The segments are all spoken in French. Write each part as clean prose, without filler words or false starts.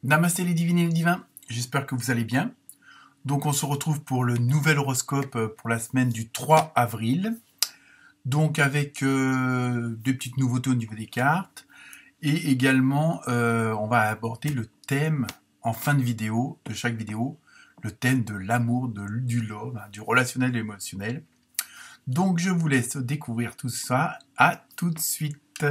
Namasté les divines et les divins, j'espère que vous allez bien. Donc on se retrouve pour le nouvel horoscope pour la semaine du 3 avril. Donc avec deux petites nouveautés au niveau des cartes. Et également, on va aborder le thème en fin de vidéo, de chaque vidéo, le thème de l'amour, du love, du relationnel et émotionnel. Donc je vous laisse découvrir tout ça. À tout de suite.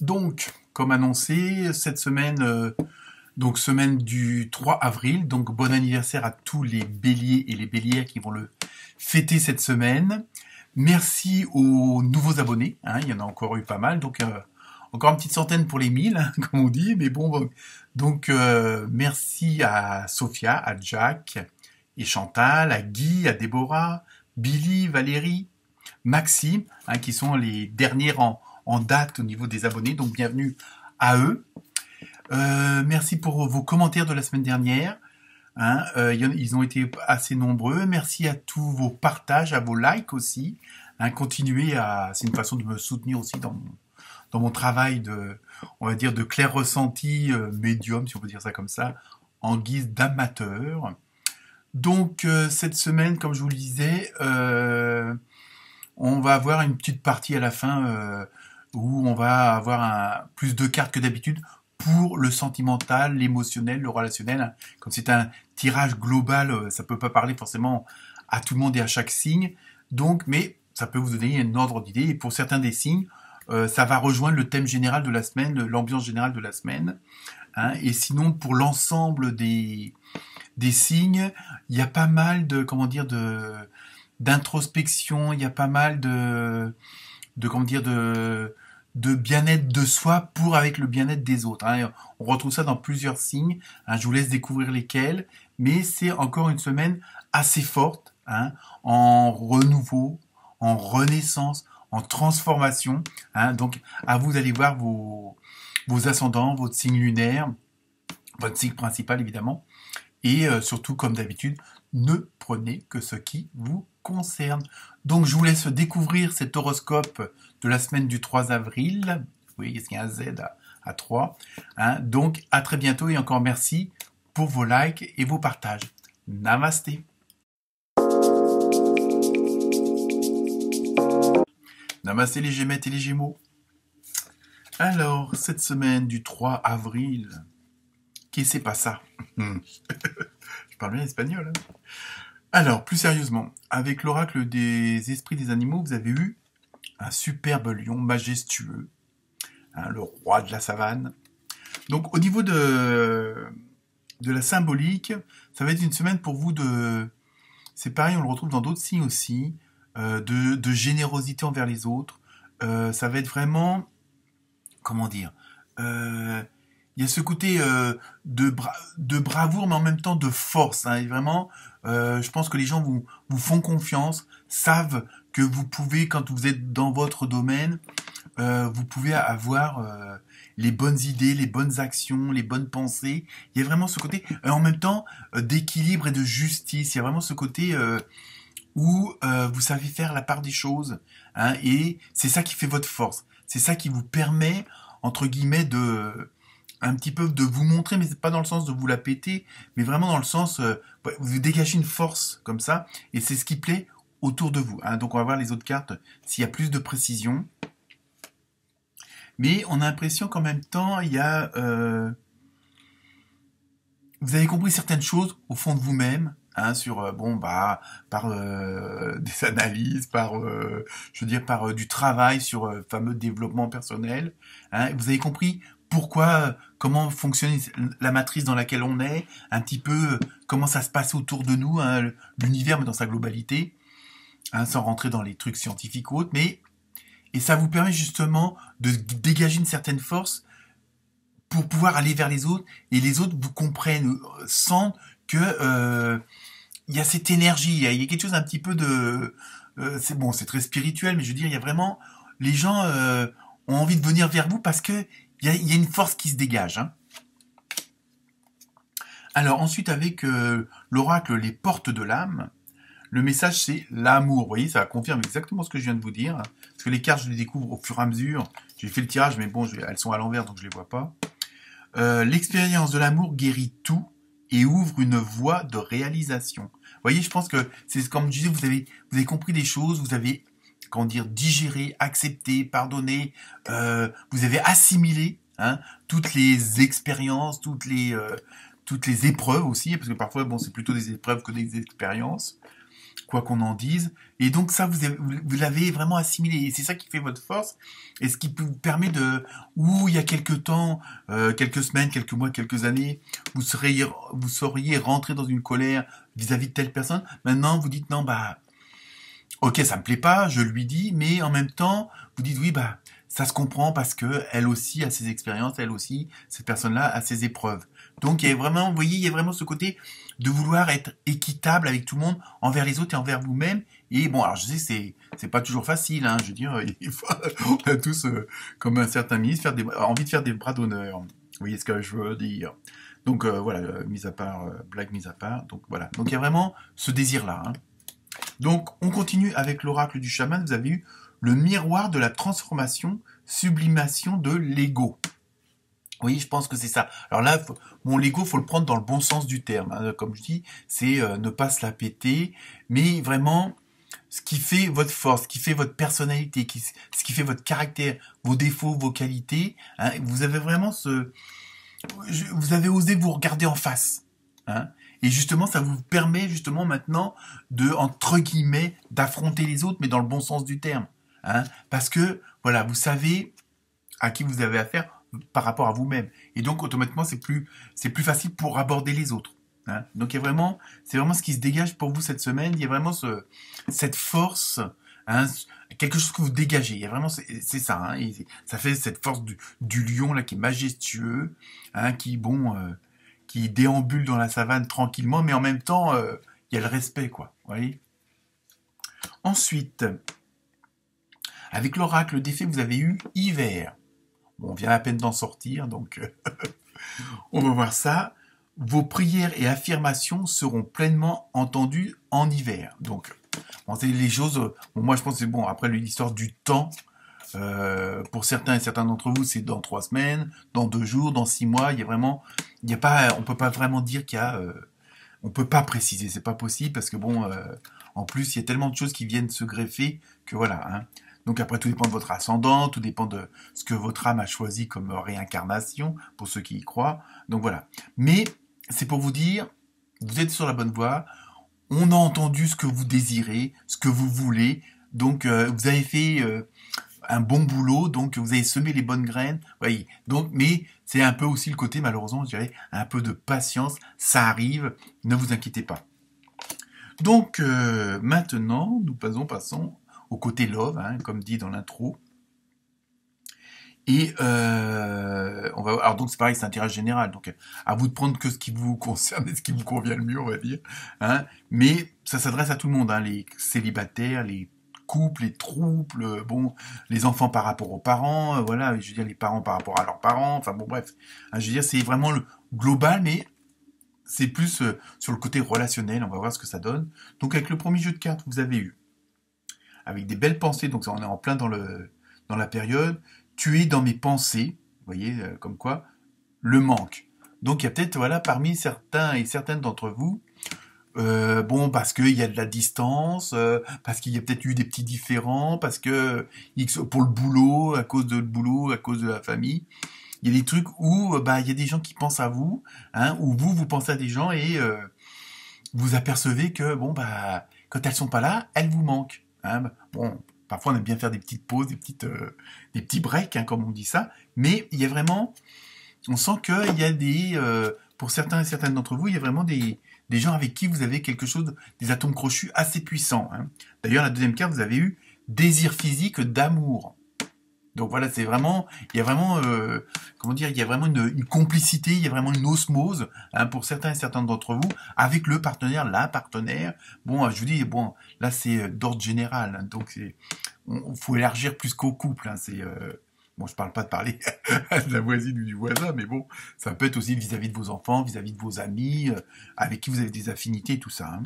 Donc, comme annoncé, cette semaine, donc semaine du 3 avril, donc bon anniversaire à tous les béliers et les bélières qui vont le fêter cette semaine. Merci aux nouveaux abonnés, il y en a encore eu pas mal, donc encore une petite centaine pour les 1000, comme on dit, mais bon, donc merci à Sophia, à Jack et Chantal, à Guy, à Déborah, Billy, Valérie, Maxime, qui sont les derniers en date au niveau des abonnés, donc bienvenue à eux. Merci pour vos commentaires de la semaine dernière. Ils ont été assez nombreux. Merci à tous vos partages, à vos likes aussi. Continuez c'est une façon de me soutenir aussi dans mon travail on va dire, de clair ressenti médium, si on peut dire ça comme ça, en guise d'amateur. Donc cette semaine, comme je vous le disais, on va avoir une petite partie à la fin où on va avoir plus de cartes que d'habitude pour le sentimental, l'émotionnel, le relationnel. Comme c'est un tirage global, ça peut pas parler forcément à tout le monde et à chaque signe. Donc, mais ça peut vous donner un ordre d'idée. Et pour certains des signes, ça va rejoindre le thème général de la semaine, l'ambiance générale de la semaine. Et sinon, pour l'ensemble des signes, il y a pas mal d'introspection, il y a pas mal de bien-être de soi avec le bien-être des autres. On retrouve ça dans plusieurs signes. Je vous laisse découvrir lesquels, mais c'est encore une semaine assez forte, en renouveau, en renaissance, en transformation. Donc, à vous d'aller voir vos ascendants, votre signe lunaire, votre signe principal évidemment, et surtout, comme d'habitude, ne prenez que ce qui vous concerne. Donc, je vous laisse découvrir cet horoscope de la semaine du 3 avril. Oui, il y a un Z à 3. Donc, à très bientôt et encore merci pour vos likes et vos partages. Namasté. Namasté les Gémettes et les Gémeaux. Alors, cette semaine du 3 avril, qu'est-ce que c'est pas ça? Je parle bien espagnol. Alors, plus sérieusement, avec l'oracle des esprits des animaux, vous avez eu un superbe lion majestueux, le roi de la savane. Donc, au niveau de la symbolique, ça va être une semaine pour vous c'est pareil, on le retrouve dans d'autres signes aussi, de générosité envers les autres. Ça va être vraiment, comment dire, il y a ce côté de bravoure, mais en même temps de force. Et vraiment, je pense que les gens vous font confiance, savent que vous pouvez, quand vous êtes dans votre domaine, vous pouvez avoir les bonnes idées, les bonnes actions, les bonnes pensées. Il y a vraiment ce côté, en même temps, d'équilibre et de justice. Il y a vraiment ce côté où vous savez faire la part des choses. Et c'est ça qui fait votre force. C'est ça qui vous permet, entre guillemets, un petit peu de vous montrer, mais c'est pas dans le sens de vous la péter, mais vraiment dans le sens, vous dégagez une force comme ça, et c'est ce qui plaît autour de vous. Donc on va voir les autres cartes s'il y a plus de précision. Mais on a l'impression qu'en même temps, il y a... vous avez compris certaines choses au fond de vous-même, hein, sur bon bah par des analyses, par je veux dire par du travail sur fameux développement personnel. Hein. Vous avez compris pourquoi, comment fonctionne la matrice dans laquelle on est, un petit peu comment ça se passe autour de nous, hein, l'univers mais dans sa globalité, hein, sans rentrer dans les trucs scientifiques ou autres, mais et ça vous permet justement de dégager une certaine force pour pouvoir aller vers les autres et les autres vous comprennent, sentent que il y a cette énergie, il y a quelque chose un petit peu de c'est bon, c'est très spirituel, mais je veux dire, il y a vraiment les gens ont envie de venir vers vous parce que il y a une force qui se dégage. Hein. Alors ensuite avec l'oracle les portes de l'âme, le message c'est l'amour. Vous voyez, ça confirme exactement ce que je viens de vous dire. Parce que les cartes, je les découvre au fur et à mesure. J'ai fait le tirage, mais bon, elles sont à l'envers, donc je les vois pas. L'expérience de l'amour guérit tout et ouvre une voie de réalisation. Vous voyez, je pense que c'est comme je disais, vous avez compris des choses, vous avez, comment dire, digéré, accepté, pardonné, vous avez assimilé hein, toutes les expériences, toutes les épreuves aussi, parce que parfois, bon, c'est plutôt des épreuves que des expériences, quoi qu'on en dise. Et donc ça, vous l'avez vraiment assimilé. Et c'est ça qui fait votre force. Et ce qui vous permet de... Où il y a quelques temps, quelques semaines, quelques mois, quelques années, vous seriez rentré dans une colère vis-à-vis de telle personne. Maintenant, vous dites non, bah... Ok, ça me plaît pas, je lui dis, mais en même temps, vous dites oui, bah... Ça se comprend parce que elle aussi a ses expériences, elle aussi, cette personne-là a ses épreuves. Donc il y a vraiment, vous voyez, il y a vraiment ce côté de vouloir être équitable avec tout le monde, envers les autres et envers vous-même. Et bon, alors je sais, c'est pas toujours facile, hein. Je veux dire, on a tous, comme un certain ministre, envie de faire des bras d'honneur. Vous voyez ce que je veux dire. Donc voilà, mis à part, blague mise à part. Donc voilà. Donc il y a vraiment ce désir-là. Hein. Donc on continue avec l'oracle du chaman. Vous avez eu le miroir de la transformation, sublimation de l'ego. Oui, je pense que c'est ça. Alors là, mon l'ego, faut le prendre dans le bon sens du terme. Hein. Comme je dis, c'est ne pas se la péter, mais vraiment ce qui fait votre force, ce qui fait votre personnalité, ce qui fait votre caractère, vos défauts, vos qualités. Hein. Vous avez vraiment vous avez osé vous regarder en face. Hein. Et justement, ça vous permet justement maintenant de, entre guillemets, d'affronter les autres, mais dans le bon sens du terme. Hein. Parce que, voilà, vous savez à qui vous avez affaire par rapport à vous-même. Et donc, automatiquement, c'est plus facile pour aborder les autres. Hein. Donc, c'est vraiment ce qui se dégage pour vous cette semaine. Il y a vraiment cette force, hein, quelque chose que vous dégagez. Il y a vraiment, c'est ça. Hein, et ça fait cette force du lion là qui est majestueux, hein, qui déambule dans la savane tranquillement, mais en même temps, il y a le respect, quoi. Vous voyez. Ensuite, avec l'oracle des fées, vous avez eu hiver. Bon, on vient à peine d'en sortir, donc on va voir ça. Vos prières et affirmations seront pleinement entendues en hiver. Donc, bon, c'est les choses... Bon, moi, je pense que c'est bon. Après, l'histoire du temps, pour certains et certains d'entre vous, c'est dans 3 semaines, dans 2 jours, dans 6 mois. Il y a vraiment... on peut pas vraiment dire qu'il y a... on peut pas préciser, c'est pas possible, parce que bon... en plus, il y a tellement de choses qui viennent se greffer que voilà... Hein. Donc après, tout dépend de votre ascendant, tout dépend de ce que votre âme a choisi comme réincarnation, pour ceux qui y croient. Donc voilà. Mais c'est pour vous dire, vous êtes sur la bonne voie, on a entendu ce que vous désirez, ce que vous voulez, donc vous avez fait un bon boulot, donc vous avez semé les bonnes graines. Voyez. Donc, mais c'est un peu aussi le côté, malheureusement, je dirais, un peu de patience, ça arrive, ne vous inquiétez pas. Donc maintenant, nous passons au côté love, hein, comme dit dans l'intro. Et on va, alors donc c'est pareil, c'est un tirage général, donc à vous de prendre que ce qui vous concerne et ce qui vous convient le mieux, on va dire. Hein. Mais ça s'adresse à tout le monde, hein, les célibataires, les couples, les trouples, bon, les enfants par rapport aux parents, voilà, je veux dire les parents par rapport à leurs parents, enfin bon bref. Hein, je veux dire c'est vraiment le global, mais c'est plus sur le côté relationnel, on va voir ce que ça donne. Donc avec le premier jeu de cartes, vous avez eu avec des belles pensées, donc on est en plein dans la période, tu es dans mes pensées, vous voyez, comme quoi, le manque. Donc il y a peut-être, voilà, parmi certains et certaines d'entre vous, bon, parce qu'il y a de la distance, parce qu'il y a peut-être eu des petits différends, parce que pour le boulot, à cause de le boulot, à cause de la famille, il y a des trucs où, bah, il y a des gens qui pensent à vous, hein, ou vous pensez à des gens et vous apercevez que, bon, bah, quand elles sont pas là, elles vous manquent. Hein. Bon, parfois on aime bien faire des petites pauses, des petits breaks, hein, comme on dit ça, mais il y a vraiment, on sent qu'il y a pour certains et certaines d'entre vous, il y a vraiment des gens avec qui vous avez quelque chose, des atomes crochus assez puissants. Hein. D'ailleurs, la deuxième carte, vous avez eu désir physique d'amour. Donc voilà, c'est vraiment, il y a vraiment, comment dire, il y a vraiment une complicité, il y a vraiment une osmose, hein, pour certains et certaines d'entre vous, avec le partenaire, la partenaire. Bon, je vous dis, bon, là c'est d'ordre général, hein, donc faut élargir plus qu'au couple. Hein, bon, je parle pas de parler de la voisine ou du voisin, mais bon, ça peut être aussi vis-à-vis de vos enfants, vis-à-vis de vos amis, avec qui vous avez des affinités, tout ça. Hein.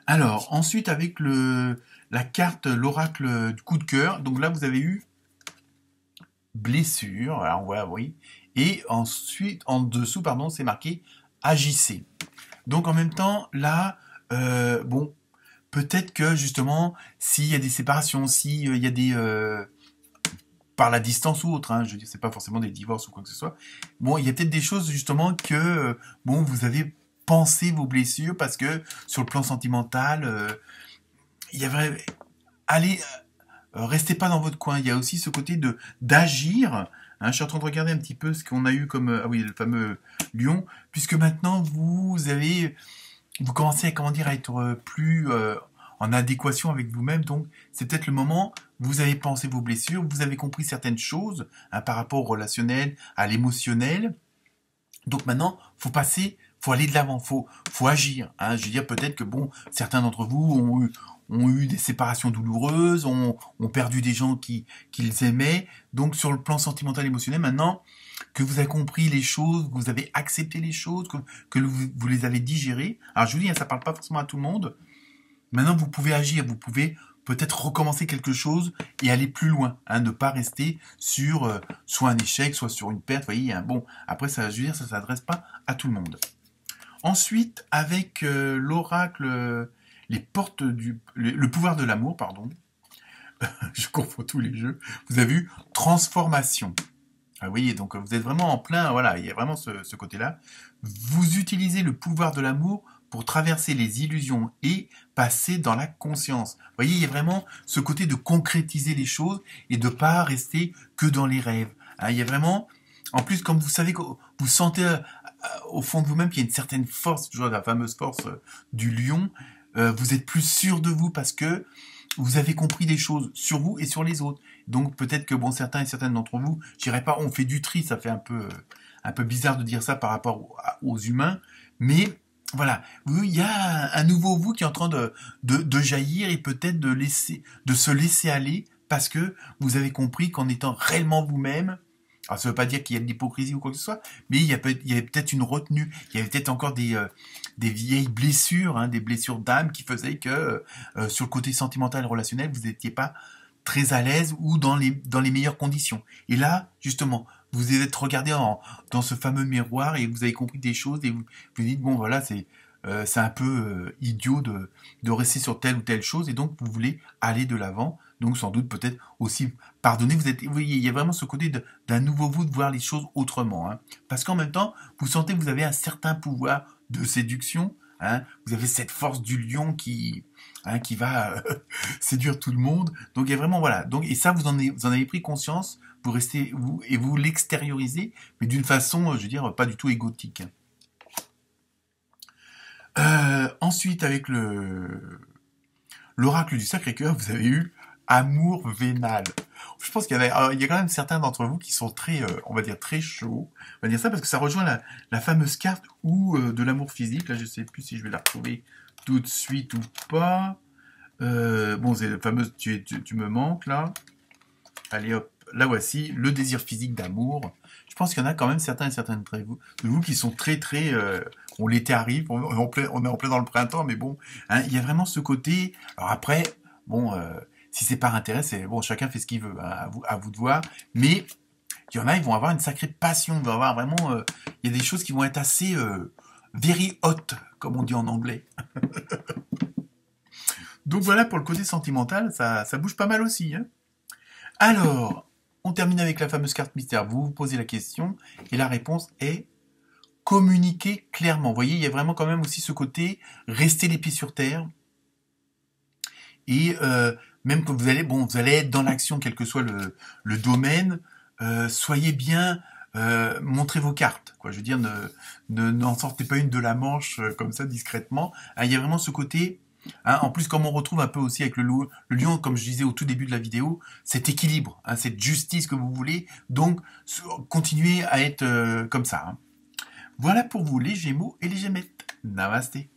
Alors, ensuite, avec la carte, l'oracle du coup de cœur, donc là, vous avez eu blessure, alors voilà, oui, et ensuite, en dessous, pardon, c'est marqué agissez. Donc, en même temps, là, bon, peut-être que, justement, s'il y a des séparations, s'il y a par la distance ou autre, hein, je veux dire, c'est pas forcément des divorces ou quoi que ce soit, bon, il y a peut-être des choses, justement, que, bon, vous avez pensé vos blessures, parce que, sur le plan sentimental, il y a vraiment... Allez, restez pas dans votre coin. Il y a aussi ce côté de d'agir. Hein, je suis en train de regarder un petit peu ce qu'on a eu comme ah oui, le fameux lion, puisque maintenant vous commencez à, comment dire, à être plus en adéquation avec vous-même. Donc c'est peut-être le moment. Vous avez pensé vos blessures, vous avez compris certaines choses, hein, par rapport au relationnel, à l'émotionnel. Donc maintenant, faut aller de l'avant, faut agir. Hein. Je veux dire, peut-être que bon, certains d'entre vous ont eu des séparations douloureuses, ont perdu des gens qu'ils aimaient. Donc sur le plan sentimental, émotionnel, maintenant que vous avez compris les choses, que vous avez accepté les choses, que vous les avez digérées. Alors je vous dis, hein, ça parle pas forcément à tout le monde. Maintenant, vous pouvez agir, vous pouvez peut-être recommencer quelque chose et aller plus loin, hein, ne pas rester sur soit un échec, soit sur une perte. Vous voyez, hein, bon, après, ça, je veux dire, ça s'adresse pas à tout le monde. Ensuite, avec l'oracle, les portes le pouvoir de l'amour, pardon, je confonds tous les jeux, vous avez eu transformation. Ah, vous voyez, donc vous êtes vraiment en plein, voilà, il y a vraiment ce côté-là. Vous utilisez le pouvoir de l'amour pour traverser les illusions et passer dans la conscience. Vous voyez, il y a vraiment ce côté de concrétiser les choses et de pas rester que dans les rêves. Hein, il y a vraiment, en plus, comme vous savez que vous sentez au fond de vous-même qu'il y a une certaine force, toujours la fameuse force du lion, vous êtes plus sûr de vous parce que vous avez compris des choses sur vous et sur les autres. Donc peut-être que bon, certains et certaines d'entre vous, je dirais pas on fait du tri, ça fait un peu bizarre de dire ça par rapport aux humains, mais voilà, il y a un nouveau vous qui est en train de jaillir et peut-être de se laisser aller parce que vous avez compris qu'en étant réellement vous-même, alors ça ne veut pas dire qu'il y a de l'hypocrisie ou quoi que ce soit, mais il y avait peut-être une retenue, il y avait peut-être encore des vieilles blessures, hein, des blessures d'âme qui faisaient que sur le côté sentimental et relationnel, vous n'étiez pas très à l'aise ou dans les meilleures conditions. Et là, justement, vous êtes regardé dans ce fameux miroir et vous avez compris des choses et vous dites, bon voilà, c'est un peu idiot de rester sur telle ou telle chose et donc vous voulez aller de l'avant. Donc sans doute peut-être aussi pardonner. Vous voyez, il y a vraiment ce côté d'un nouveau vous de voir les choses autrement. Hein. Parce qu'en même temps, vous sentez que vous avez un certain pouvoir de séduction. Hein. Vous avez cette force du lion qui va séduire tout le monde. Donc il y a vraiment voilà. Donc et ça vous en avez pris conscience. Vous restez vous l'extériorisez, mais d'une façon, je veux dire, pas du tout égotique. Ensuite, avec l'oracle du Sacré-Cœur, vous avez eu amour vénal. Je pense qu'il y a quand même certains d'entre vous qui sont très, on va dire, très chauds. On va dire ça parce que ça rejoint la fameuse carte ou de l'amour physique. Là, je sais plus si je vais la retrouver tout de suite ou pas. Bon, c'est la fameuse tu me manques, là. Allez, hop. Là, voici le désir physique d'amour. Je pense qu'il y en a quand même certains et certaines de vous qui sont très, très... bon, l'été arrive, on est en plein dans le printemps, mais bon, hein, il y a vraiment ce côté... Alors après, bon... si c'est par intérêt, c'est bon, chacun fait ce qu'il veut, hein, à vous de voir. Mais il y en a, ils vont avoir une sacrée passion, ils vont avoir vraiment, il y a des choses qui vont être assez very hot, comme on dit en anglais. Donc voilà pour le côté sentimental, ça bouge pas mal aussi. Hein. Alors, on termine avec la fameuse carte mystère. Vous vous posez la question et la réponse est communiquer clairement. Vous voyez, il y a vraiment quand même aussi ce côté, rester les pieds sur terre. Et même quand vous allez être dans l'action, quel que soit le domaine, soyez bien, montrez vos cartes. Quoi. Je veux dire, n'en sortez pas une de la manche comme ça discrètement. Hein, il y a vraiment ce côté. Hein, en plus, comme on retrouve un peu aussi avec le lion, comme je disais au tout début de la vidéo, cet équilibre, hein, cette justice que vous voulez. Donc, continuez à être comme ça. Hein. Voilà pour vous les Gémeaux et les Gémettes. Namasté.